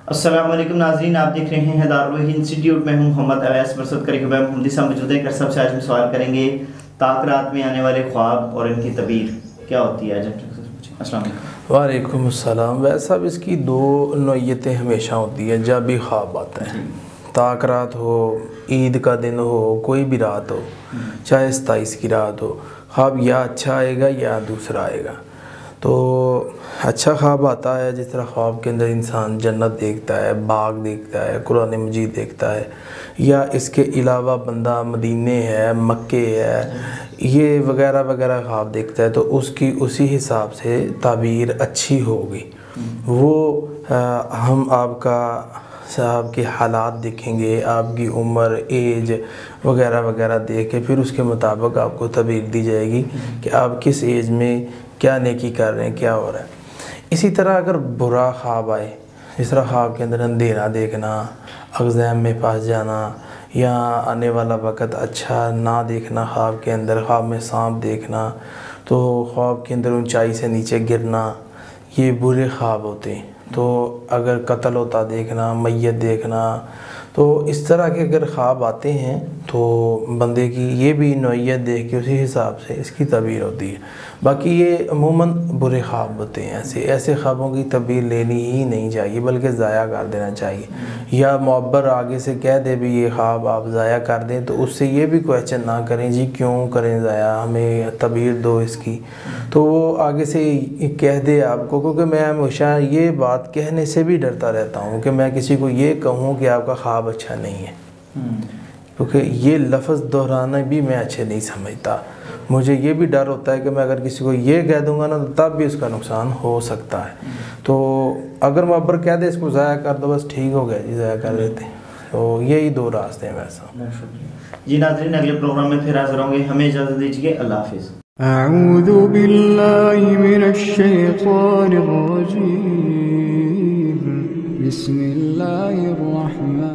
السلام علیکم ناظرین، آپ دیکھ رہے ہیں دارالوحی انسٹیٹیوٹ میں ہوں محمد اویس برسد کرے کہ محمدی صاحب موجود ہیں۔ سب سے آج ہم سوال کریں گے طاق رات میں آنے والے خواب اور ان کی تعبیر کیا ہوتی ہے۔ السلام علیکم۔ وعلیکم السلام۔ ویسا اس کی دو نوعیتیں ہمیشہ ہوتی ہیں جب بھی خواب آتا ہے، طاق رات ہو، عید کا دن ہو، کوئی بھی رات ہو، چاہے 27 کی رات ہو، خواب یا اچھا آئے گا یا دوسرا آئے گا۔ تو اچھا خواب آتا ہے جس طرح خواب کے اندر انسان جنت دیکھتا ہے، باغ دیکھتا ہے، قرآن مجید دیکھتا ہے، یا اس کے علاوہ بندہ مدینے ہے، مکے ہے، یہ وغیرہ وغیرہ خواب دیکھتا ہے، تو اس کی اسی حساب سے تعبیر اچھی ہوگی۔ وہ ہم آپ کا صاحب کے حالات دیکھیں گے، آپ کی عمر، ایج وغیرہ وغیرہ دیکھ کے پھر اس کے مطابق آپ کو تعبیر دی جائے گی کہ آپ کس ایج میں کیا نیکی کر رہے ہیں، کیا ہو رہا ہے۔ اسی طرح اگر برا خواب آئے، جس طرح خواب کے اندر اندھیرا دیکھنا، اگزام میں پھنس جانا، یا آنے والا وقت اچھا نہ دیکھنا، خواب کے اندر خواب میں سانپ دیکھنا، تو خواب کے اندر اونچائی سے نیچے گرنا، یہ برے خواب ہوتے ہیں۔ تو اگر قتل ہوتا دیکھنا، میت دیکھنا، تو اس طرح کے اگر خواب آتے ہیں تو بندے کی یہ بھی نوعیت دیکھ کے اسی حساب سے اس کی تعبیر ہوتی ہے۔ باقی یہ عموماً برے خواب ہوتے ہیں، ایسے خوابوں کی تعبیر لینی ہی نہیں چاہیے بلکہ ضائع کر دینا چاہیے، یا معبر آگے سے کہہ دے بھی یہ خواب آپ ضائع کر دیں تو اس سے یہ بھی کویسچن نہ کریں جی کیوں کریں ضائع، ہمیں تعبیر دو اس کی، تو وہ آگے سے کہہ دے آپ کو، کیونکہ میں ہمیشہ یہ بات کہنے سے بھی ڈرتا رہتا ہوں کہ میں کسی کو یہ کہوں کہ آپ کا خواب اچھا نہیں ہے، کیونکہ یہ لفظ دہرانا بھی میں اچھے نہیں سمجھتا۔ مجھے یہ بھی ڈر ہوتا ہے کہ میں اگر کسی کو یہ کہہ دوں گا نا تو تب بھی اس کا نقصان ہو سکتا ہے۔ تو اگر معبر کہہ دے اس کو ضائع کر دو، بس ٹھیک ہو گیا جی، ضائع کر دیتے ہیں۔ تو یہی دو راستے ہیں ویسا۔ جی ناظرین، اگلے پروگرام میں پھر حاضر ہوں گے، ہمیں اجازت دیجیے، اللہ حافظ۔ اعوذ باللہ من الشیطان الرجیم، بسم اللہ الرحمن